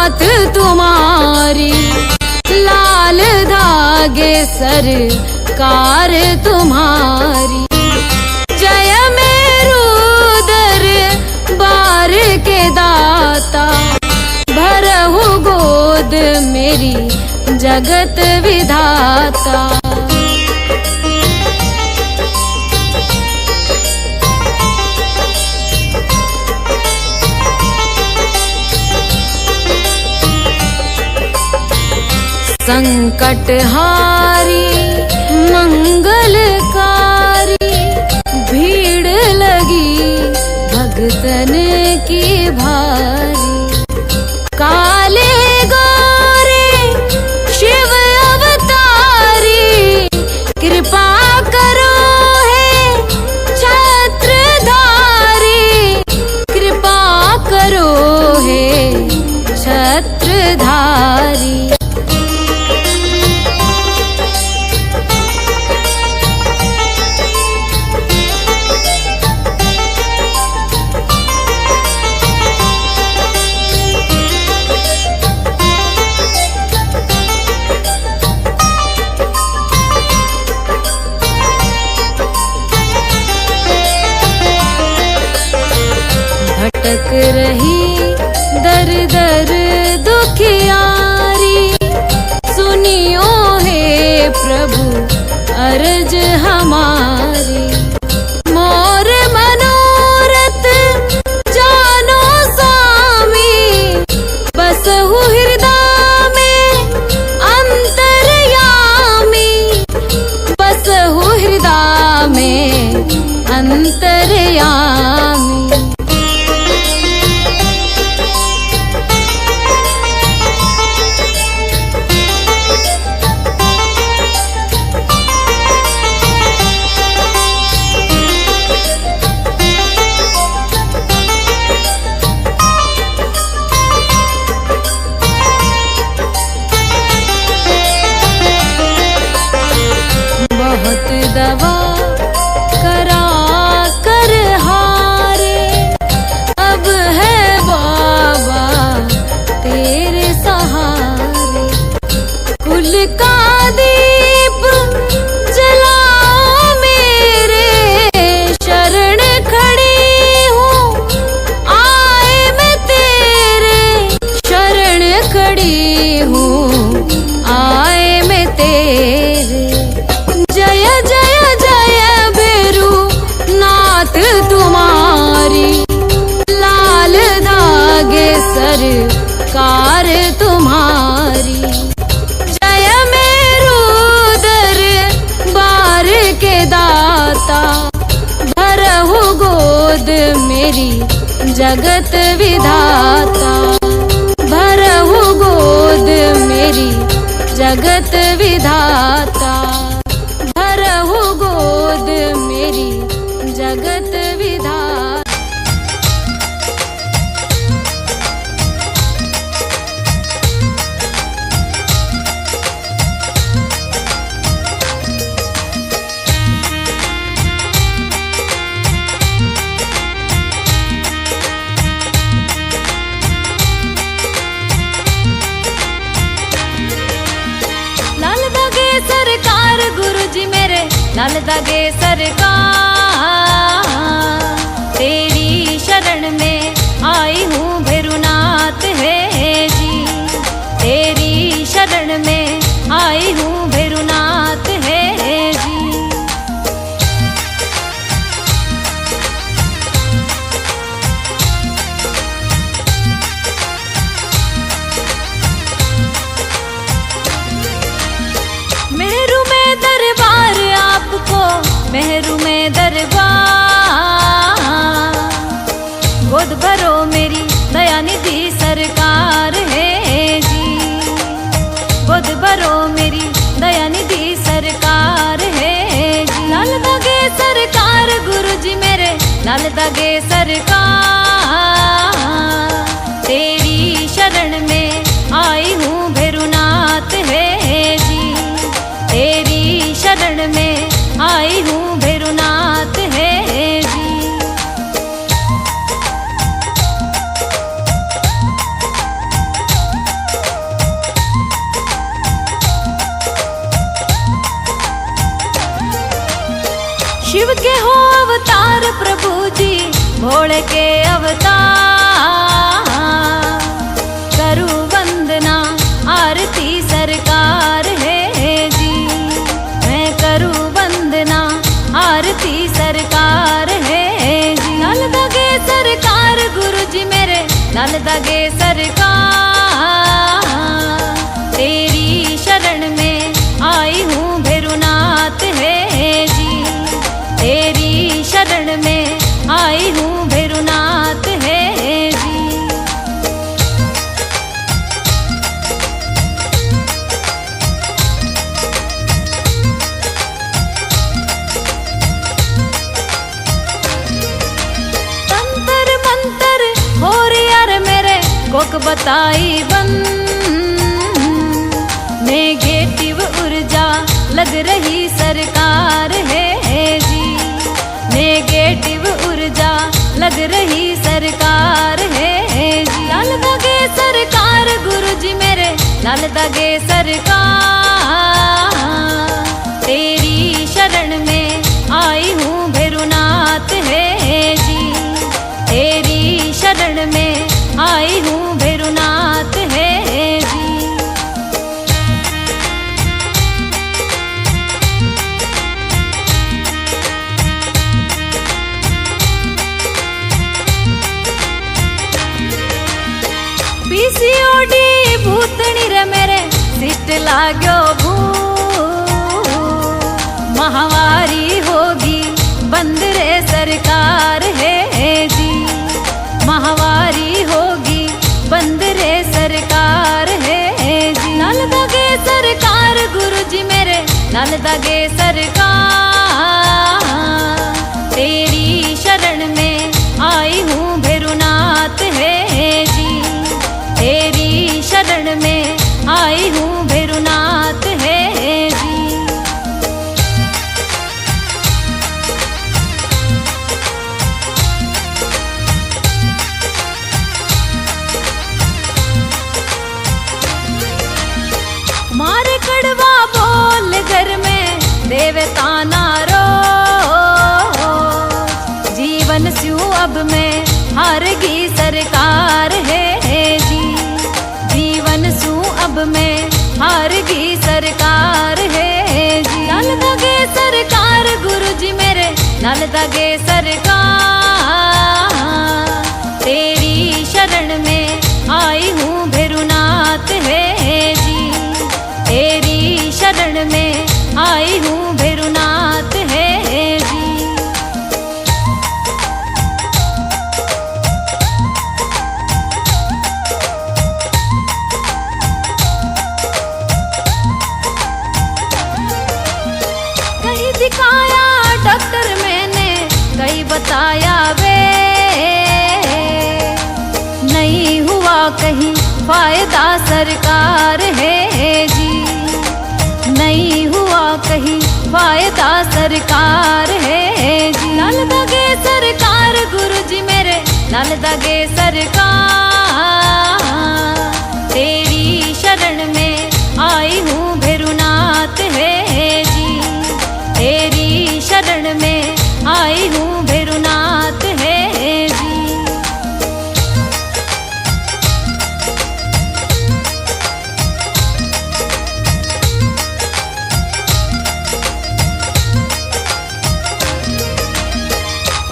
नाथ तुम्हारी, लाल धागे सरकार तुम्हारी। जय मेरू दरबार के दाता, भरहु गोद मेरी जगत विधाता। संकटहारी मंगलकारी, भीड़ लगी भगतन की भारी। काले गोरे शिव अवतारी, कृपा करो हे छत्रधारी, कृपा करो हे छत्रधारी। भटक रही दर दर दुखियारी, सुनियो हे प्रभु अर्ज हमारी। मोर मनोरथ जानो स्वामी, बसहु हृदय में अंतर्यामी, बसहु हृदय में अंतर्यामी। बहुत दवा करा कर हारे, अब है बाबा तेरे सहारे। कुल का दीप जलाओ मेरे, शरण खड़ी हूँ आए मैं तेरे, शरण खड़ी हूँ आए मैं तेरे। जय जय जय भैरू नाथ तुम्हारी, लाल धागे सरकार तुम्हारी। जय मेरू दरबार के दाता, भरहु गोद मेरी जगत विधाता, भरहु गोद मेरी जगत विधाता, भरहु गोद मेरी जगत विधाता। लाल धागे सरकार गुरुजी मेरे, लाल धागे सरकार, तेरी शरण में आई हूँ भैरुनाथ है जी, तेरी शरण में आई हूँ भैरुनाथ है जी। मेरू में दरबार आपको, मेहरू में दरबार, गोद भरो मेरी दया निधि सरकार है जी, गोद भरो मेरी दया निधि सरकार है जी। लाल धागे सरकार गुरुजी मेरे, लाल धागे सरकार, तेरी शरण में आई हूँ भैरुनाथ है जी, तेरी शरण में आई हूँ भैरुनाथ है जी। भोले के अवतार। करूँ वंदना आरती सरकार है जी, मैं करूँ वंदना आरती सरकार है जी। लाल दागे सरकार गुरु जी मेरे, लाल दागे सरकार। तेरी शरण में आई हूँ भैरुनाथ है जी, तेरी शरण में आई हूँ भैरुनाथ है जी। तंत्र मंत्र हो यार मेरे कोक बताई बंद, नेगेटिव ऊर्जा लग रही सरकार है जी, नेगेटिव ऊर्जा लग रही सरकार है जी। लाल दागे सरकार गुरु जी मेरे, लाल दागे सरकार। तेरी शरण में आई हूँ भैरुनाथ है जी, तेरी शरण में आई हूँ भैरुनाथ है जी। पीसीओडी भूतनी रे मेरे सिस्ट लाग्यो भू, महावारी होगी बंद रे सरकार है जी, महावारी होगी बंद रे सरकार है जी। लाल दागे सरकार गुरु जी मेरे, लाल दागे सरकार। तेरी शरण में आई हूँ भैरुनाथ है जी, तेरी शरण में आई हूँ भैरुनाथ है जी। मारे कड़वा बोल घर में देवता नारो, जीवन स्यू अब में हारगी सरकार है जी, जीवन सू अब में हारगी सरकार है जी। लाल दागे सरकार गुरु जी मेरे, लाल दागे सरकार। तेरी शरण में आई हूँ भैरुनाथ है जी, तेरी शरण में आई हूँ भैरुनाथ है जी। कहीं दिखाया डॉक्टर मैंने, कहीं बताया वे, नहीं हुआ कहीं फायदा सरकार है जी, नहीं हुआ कहीं फायदा सरकार है जी। लाल दागे सरकार गुरु जी मेरे, लाल दागे सरकार। तेरी शरण में आई हूँ भैरुनाथ है जी, तेरी शरण में आई हूँ भैरुनाथ है जी।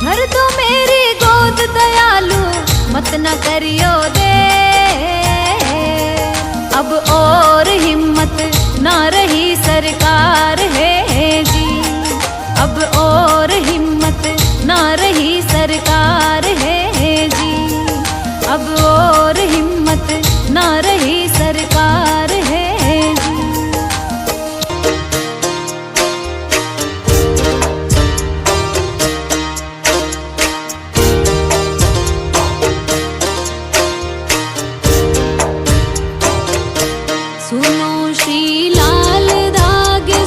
भर दो मेरी गोद दयालु मत न करियो दे, अब और हिम्मत ना रही सरकार है जी, अब और हिम्मत ना रही सरकार है जी, अब और हिम्मत ना रही सरकार है जी। सुनो श्री लाल दागे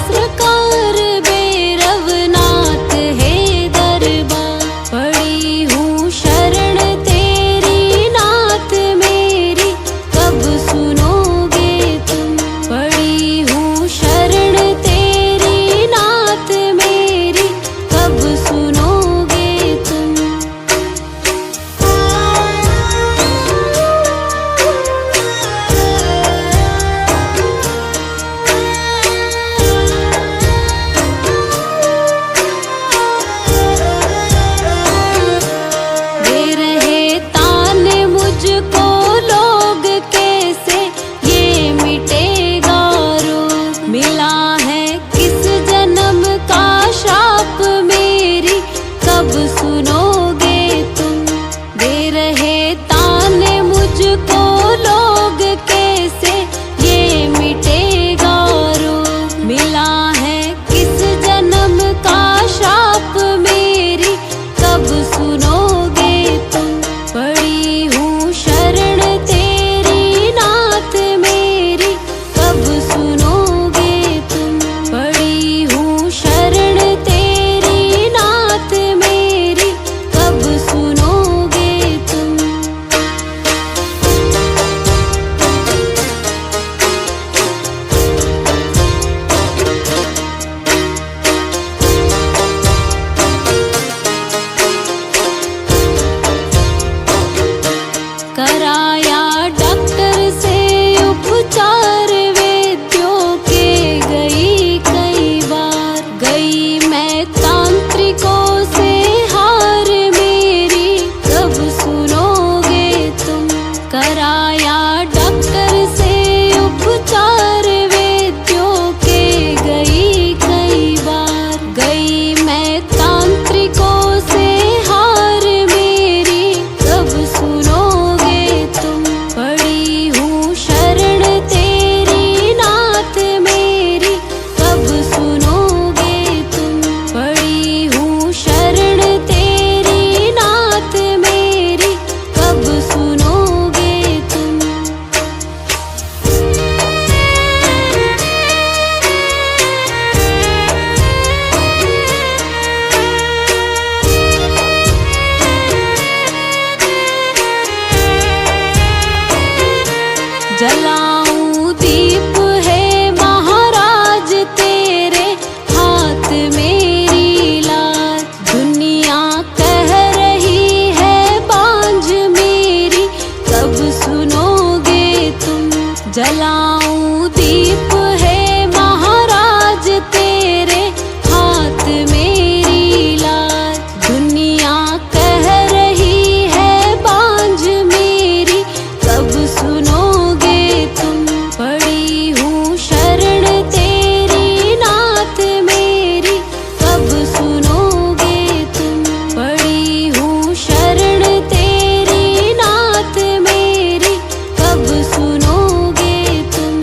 जलाऊं दीप है महाराज तेरे हाथ मेरी लाज। दुनिया कह रही है बांझ मेरी, कब सुनोगे तुम। जलाऊं दीप है महाराज तेरे हाथ मेरी लाज। दुनिया कह रही है बांझ मेरी, कब सुनोगे तुम। पड़ी हूँ शरण तेरी नाथ मेरी, कब सुनोगे तुम। पड़ी हूँ शरण तेरी नाथ मेरी, कब सुनोगे तुम।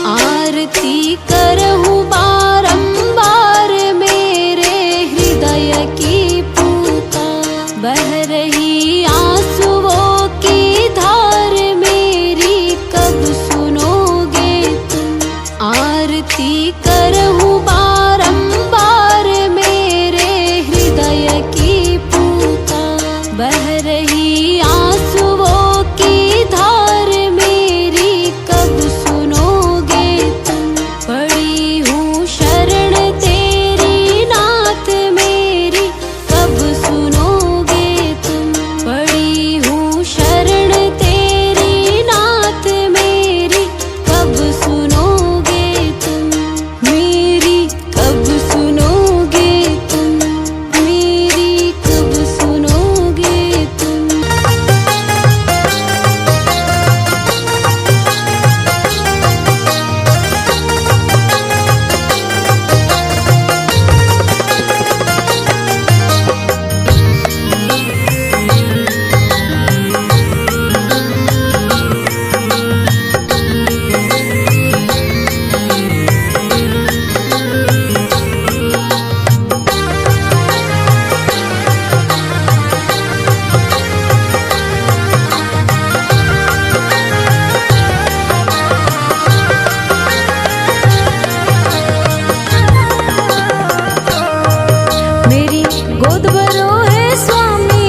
आरती करहूँ बारंबार मेरे हृदय की पुकार। बह रही आंसुओं की धार मेरी, कब सुनोगे तुम। आरती करहूँ बारंबार मेरे हृदय की पुकार। बह रही आंसुओं की धार मेरी, कब सुनोगे तुम। पड़ी हूँ शरण तेरी नाथ मेरी, कब सुनोगे तुम। पड़ी हूँ शरण तेरी नाथ मेरी, कब सुनोगे तुम। मेरी कब सुनोगे तुम। मेरी कब सुनोगे तुम। मेरी गोद भरो है स्वामी,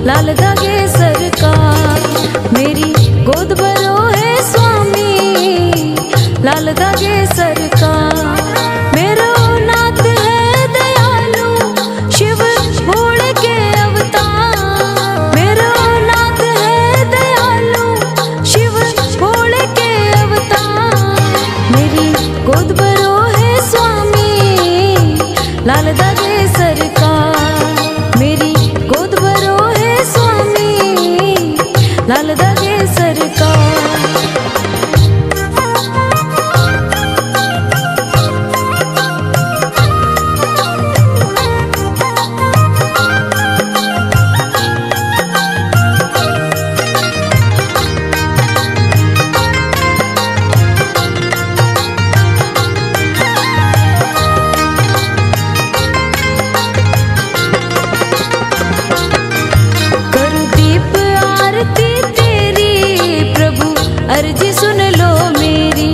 लाल धागे सरकार। मेरी गोद भरो है स्वामी, लाल धागे सरकार। मेरो नाथ है दयालु, शिव भोले के अवतार। मेरो नाथ है दयालु, शिव भोले के अवतार। मेरी गोद भरो है स्वामी, लाल धागे सरकार। मेरी गोद भरो है स्वामी, लाल धागे सरकार। करूँ दीप आरती तेरी, प्रभु अर्जी सुन लो मेरी।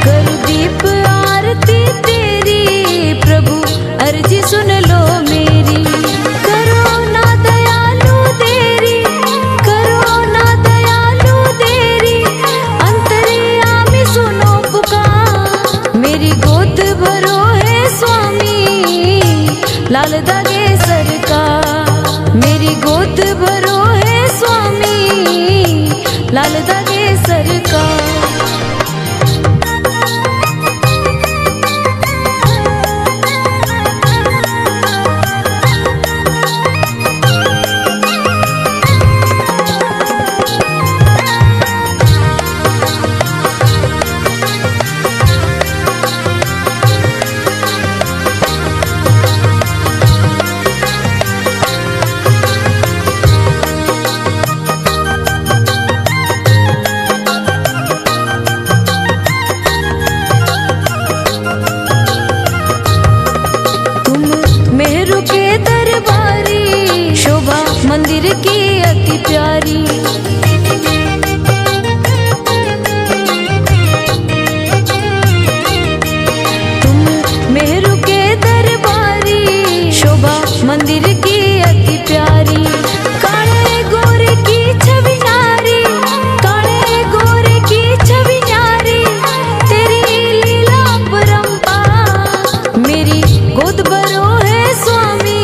करूँ दीप आरती तेरी, प्रभु अर्जी सुन लो मेरी। करो ना दयालु देरी, करो ना दयालु देरी, अंतर्यामी सुनो पुकार। मेरी गोद भरो है स्वामी, लाल धागे सरकार। मेरी गोद भरो है स्वामी, लाल धागे सरकार। मंदिर की अति प्यारी। तुम मेरू के दरबारी, शोभा मंदिर की अति प्यारी। काले गोरे की छवि न्यारी, काले गोरे की छवि न्यारी, तेरी लीला परंपार। मेरी गोद भरो है स्वामी,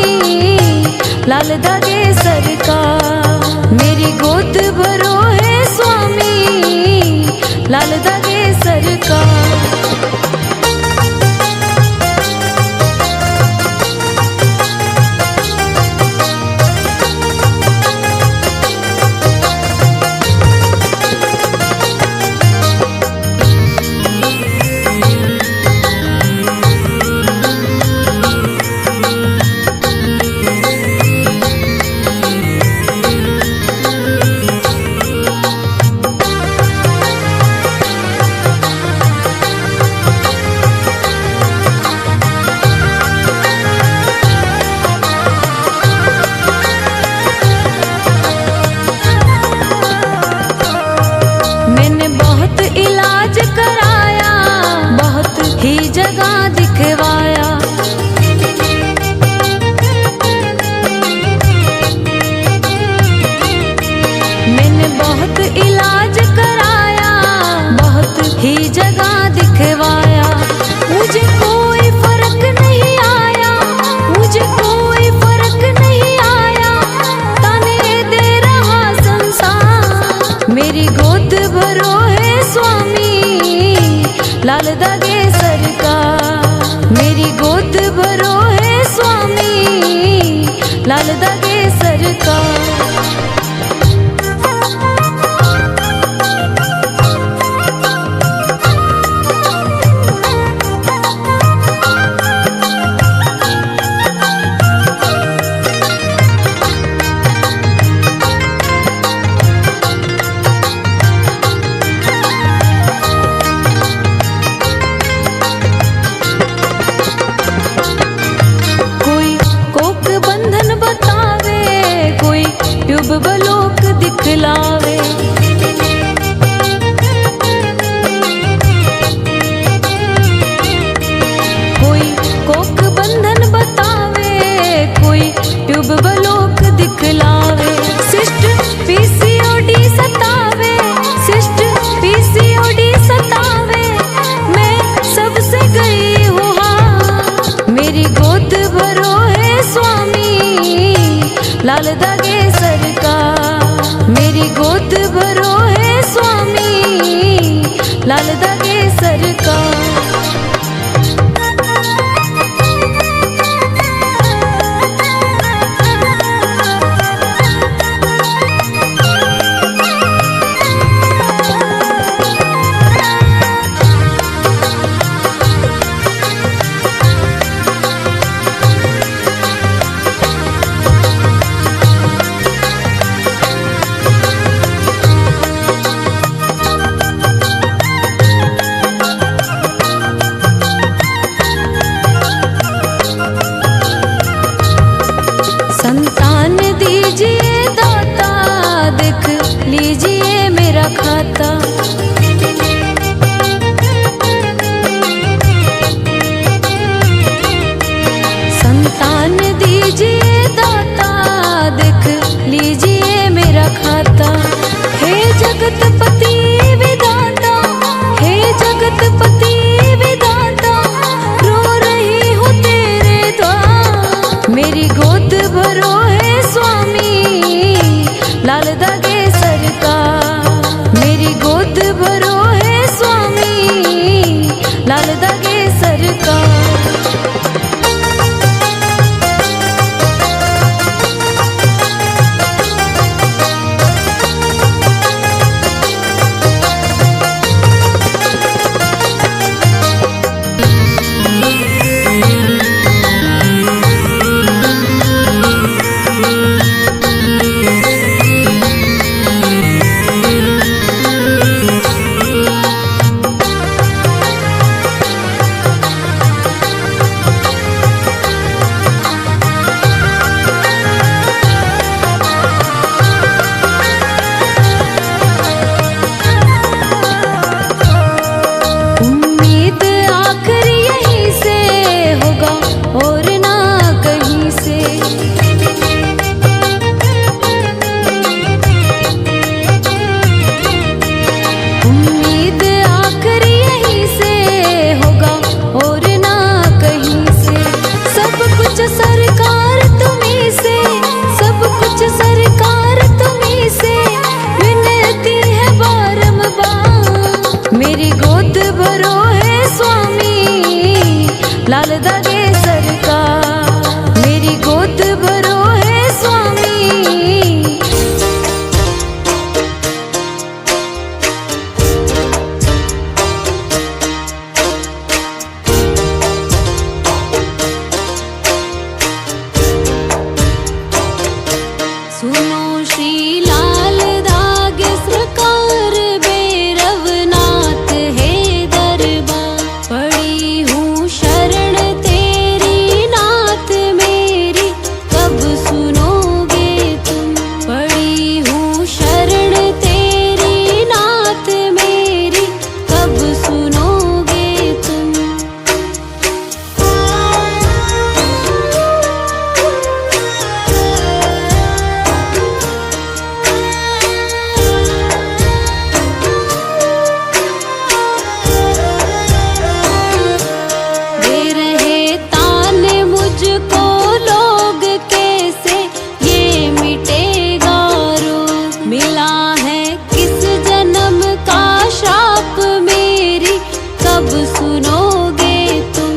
लाल धागे सरकार। मेरी गोद भरो है स्वामी, लाल धागे सरकार। मैंने बहुत इलाज कराया, बहुत ही जगह दिखवाया। मैंने बहुत इलाज कराया, बहुत ही जगह दिखवाया। मुझे कोई फर्क नहीं आया, मुझे कोई फर्क नहीं आया, ताने दे रहा संसार। मेरी गोद भरो है स्वामी, लाल धागे सरकार। मेरी गोद भरो है स्वामी, लाल धागे सरकार। बलोक दिखलावे, कोई कोक बंधन बतावे, कोई ट्यूब बलोक दिखलावे। सिस्ट पीसीओडी सतावे, सिस्ट पीसीओडी सतावे, मैं सबसे गई हूँ हाँ। मेरी गोद भरो है स्वामी, लाल धागे सरकार। मेरी गोद भरो है स्वामी, लाल धागे सरकार। संतान दीजिए दाता, देख लीजिए मेरा खाता। संतान दीजिए दाता, देख लीजिए मेरा खाता। हे जगतपति विधाता, हे जगतपति विधाता, रो रही हूँ तेरे द्वार। मेरी गोद भरो है स्वामी, लाल धागे सरकार। मेरी गोद भरो है स्वामी, लाल धागे सरकार। लाल धागे सरकार। मेरी गोद भरो है स्वामी, सुनो श्री लाल धागे सरकार, भैरवनाथ है दरबार। पड़ी हूँ शरण तेरी नाथ मेरी, कब सुनोगे तुम। पड़ी हूँ शरण तेरी नाथ मेरी, कब सुनोगे तुम। मुझको लोग कैसे, ये मिटेगा रोग। मिला है किस जन्म का शाप मेरी, कब सुनोगे तुम।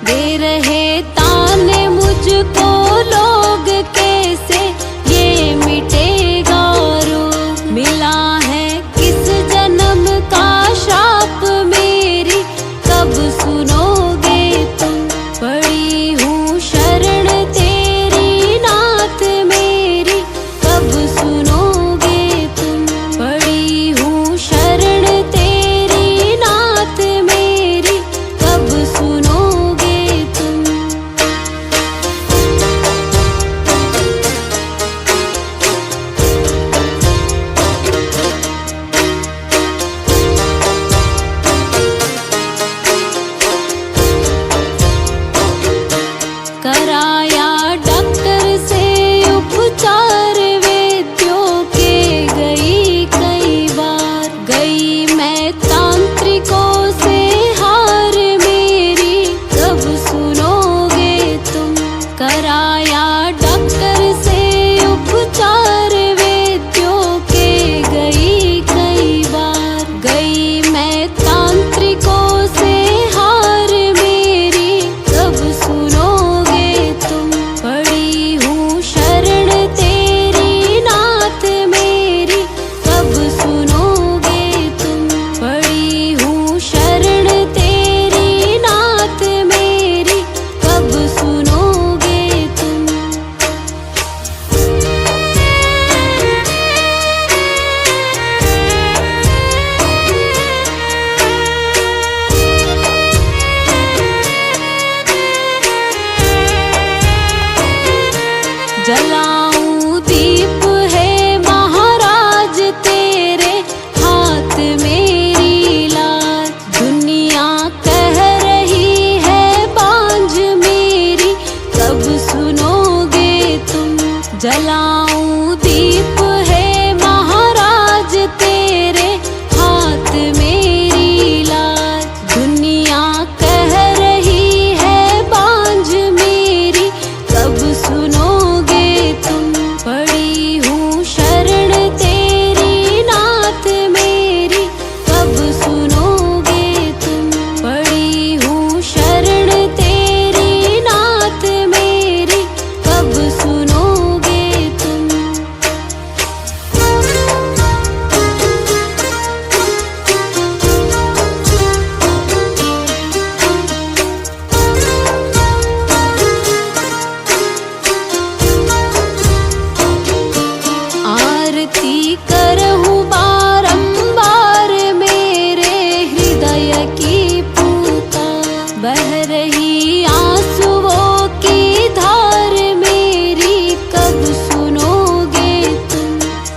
दे रहे ताने मुझको लोग कैसे, ये मिटेगा रोग। मिला है किस जन्म का शाप मेरी, कब सुनोगे तुम। पड़ी हूँ शरण तेरी नाथ मेरी, कब सुनोगे तुम। पड़ी हूँ शरण तेरी नाथ मेरी, कब सुनोगे तुम। कराया डॉक्टर से उपचार, वैद्यों के गई कई बार। गई मैं तांत्रिकों से हार मेरी, कब सुनोगे तुम। कराया डॉक्टर से उपचार, वैद्यों के गई कई बार। गई मैं तांत्रिकों से हार मेरी, कब सुनोगे तुम। पड़ी हूँ शरण तेरी नाथ मेरी, कब सुनोगे तुम। पड़ी हूँ शरण तेरी नाथ मेरी, कब सुनोगे तुम। जलाऊं दीप है महाराज तेरे हाथ मेरी लाज। दुनिया कह रही है बांझ मेरी, कब सुनोगे तुम। जलाऊं दीप है महाराज तेरे हाथ मेरी लाज। दुनिया कह रही है बांझ मेरी, कब सुनोगे तुम। पड़ी हूँ शरण तेरी नाथ मेरी, कब सुनोगे तुम। पड़ी हूँ शरण तेरी नाथ मेरी, कब सुनोगे तुम। आरती करहूँ बारंबार, मेरे हृदय की पुकार। बह रही आंसुओं की धार मेरी, कब सुनोगे तुम।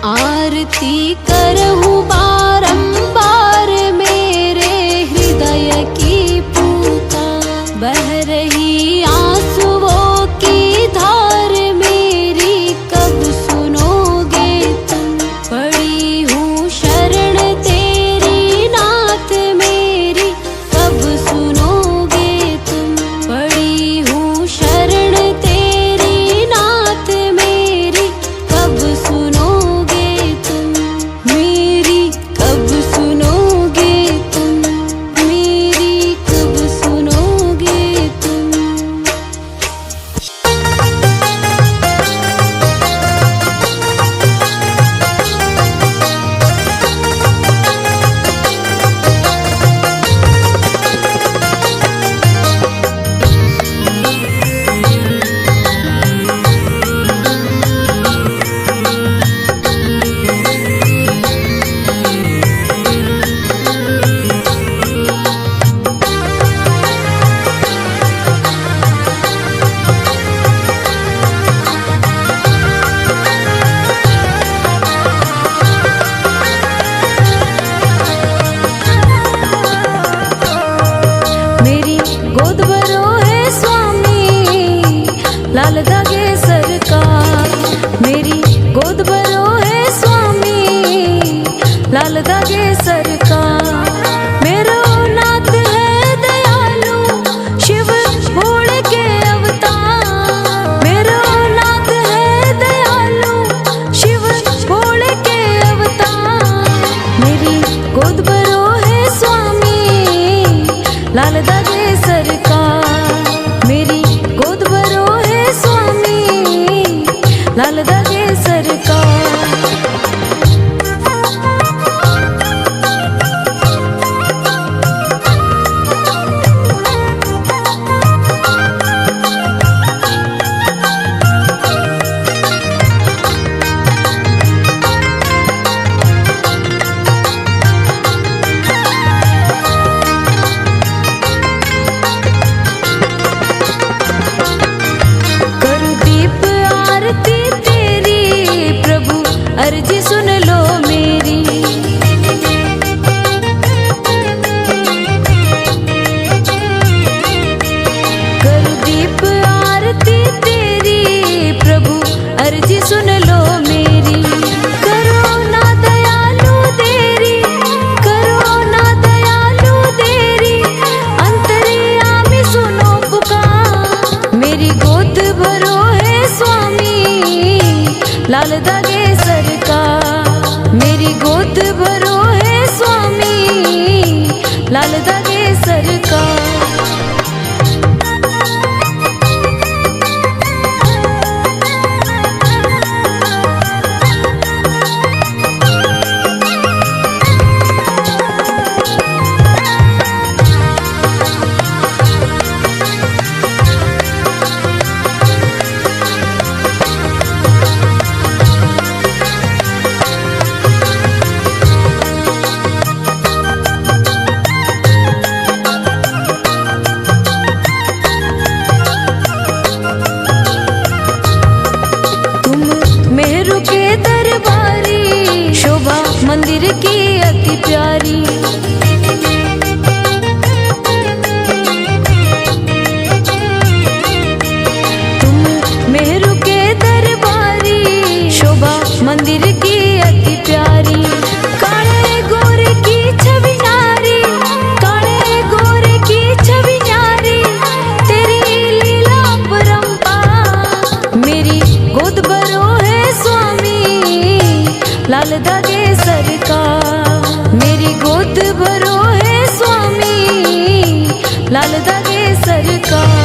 आरती करहूँ बारंबार, मेरे हृदय की पुकार। बह रही आंसुओं की धार मेरी, कब सुनोगे तुम। पड़ी हूँ शरण तेरी नाथ मेरी, कब सुनोगे तुम। पड़ी हूँ शरण तेरी नाथ मेरी, कब सुनोगे तुम। मेरी कब सुनोगे तुम। मेरी कब सुनोगे तुम। लाल धागे सरकार। मेरी गोद भरो है स्वामी, लाल धागे सरकार। मेरो नाथ है दयालु, शिव भोले के अवतार। मेरो नाथ है दयालु, शिव भोले के अवतार। मेरी गोद भरो है स्वामी, लाल धागे सरकार। मेरी गोद भरो है स्वामी, लाल धागे सरकार। अर्जी सुन लो मेरी, करूं दीप आरती तेरी प्रभु, अर्जी सुन लो मेरी। करो ना दयालु देरी, करो ना दयालु देरी, अंतर्यामी सुनो पुकार। मेरी गोद भरो है स्वामी, लाल धागे सरकार। मेरी गोद भरो है स्वामी, लाल धागे सरकार। मंदिर की अति प्यारी, तुम मेहरू के दरबारी, शोभा मंदिर की अति प्यारी। काले गोरे की छवि नारी, काले गोरे की छवि नारी, तेरी लीला परंपार। मेरी गोद भरो है स्वामी, लाल धागे सरकार। मेरी गोद भरो है स्वामी, लाल धागे सरकार।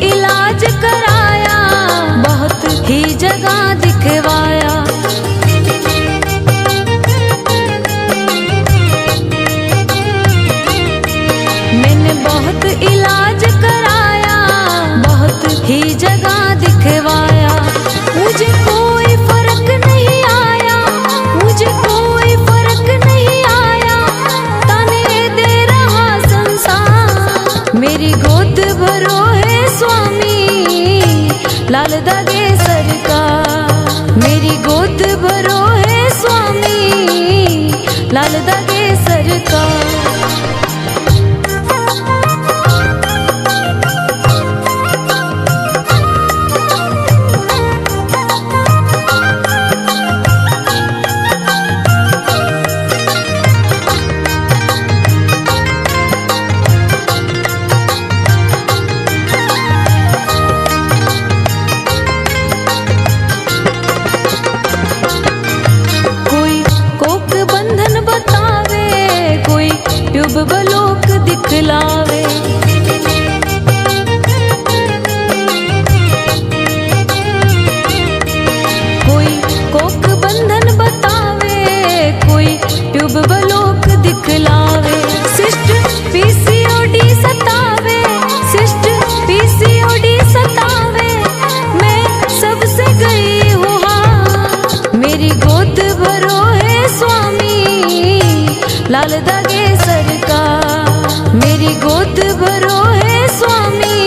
इलाज कराया, बहुत ही जगह दिखवाया। मैंने बहुत इलाज कराया, बहुत ही जगह दिखवाया। मुझे कोई फर्क नहीं आया, मुझे कोई फर्क नहीं आया, ताने दे रहा संसार। मेरी गोद भरो है स्वामी, लाल धागे सरकार। मेरी गोद भरो है स्वामी, लाल धागे सरकार। कोई कोक बंधन बतावे, कोई लाल दागे सरकार। मेरी गोद भरो है स्वामी,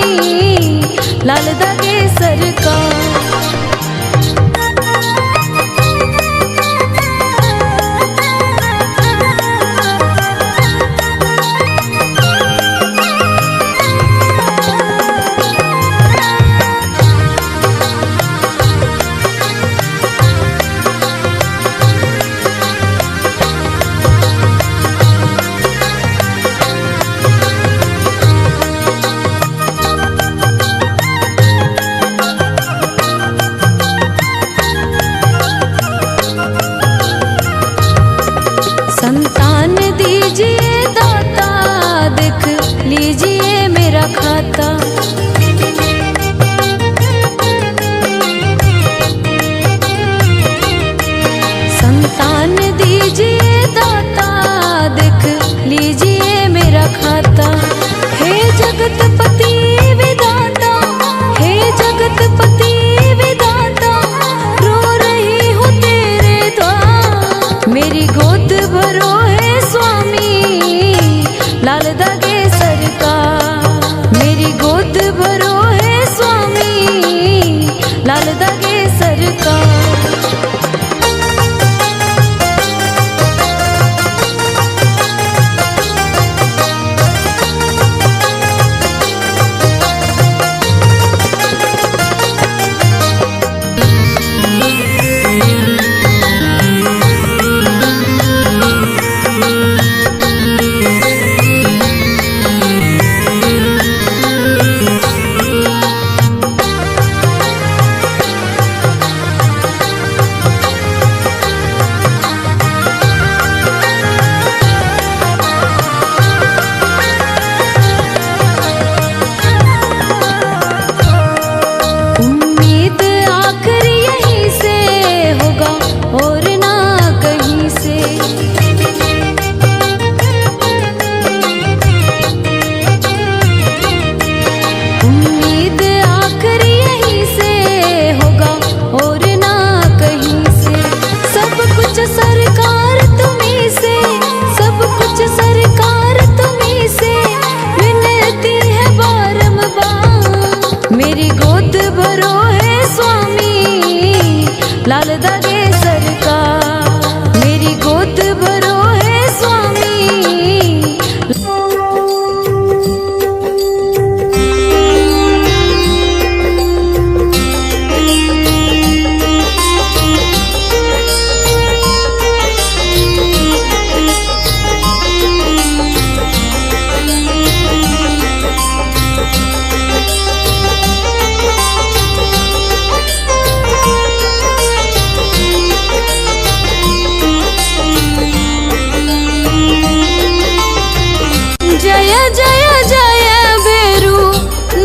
लाल दागे सरकार। संतान दीजिए दाता, देख लीजिए मेरा खाता। संतान दीजिए दाता, देख लीजिए मेरा खाता। हे जगतपति विधाता, हे जगतपति विधाता, रो रही हूँ तेरे द्वार। मेरी गोद भरो है स्वामी, लाल दागे सरकार। मेरी गोद भरो है स्वामी, लाल दागे सरकार। सरकार तुम्हीं से, सब कुछ सरकार तुम्हीं से, विनती है बारंबार। मेरी गोद भरो है स्वामी, लाल दागे सरकार। मेरी गोद भरो है स्वामी। जय जय जय भैरू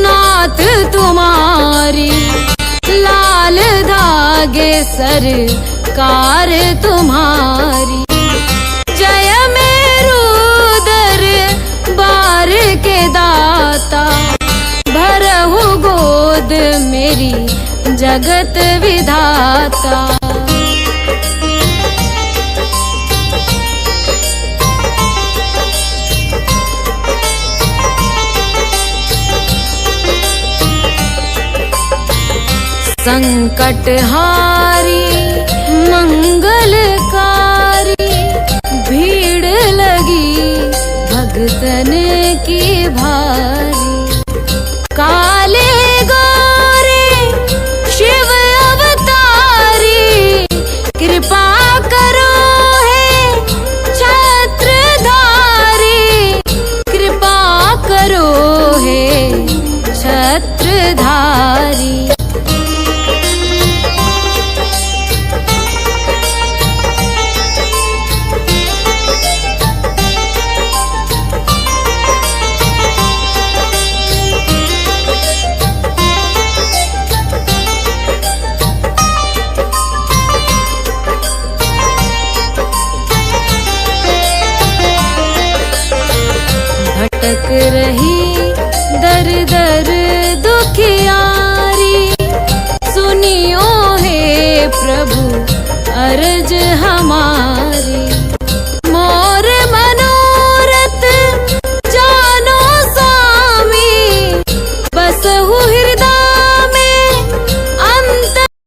नाथ तुम्हारी, लाल धागे सरकार तुम्हारी। जय मेरू दरबार के दाता, भरहु गोद मेरी जगत विधाता। संकटहारी मंगलकारी,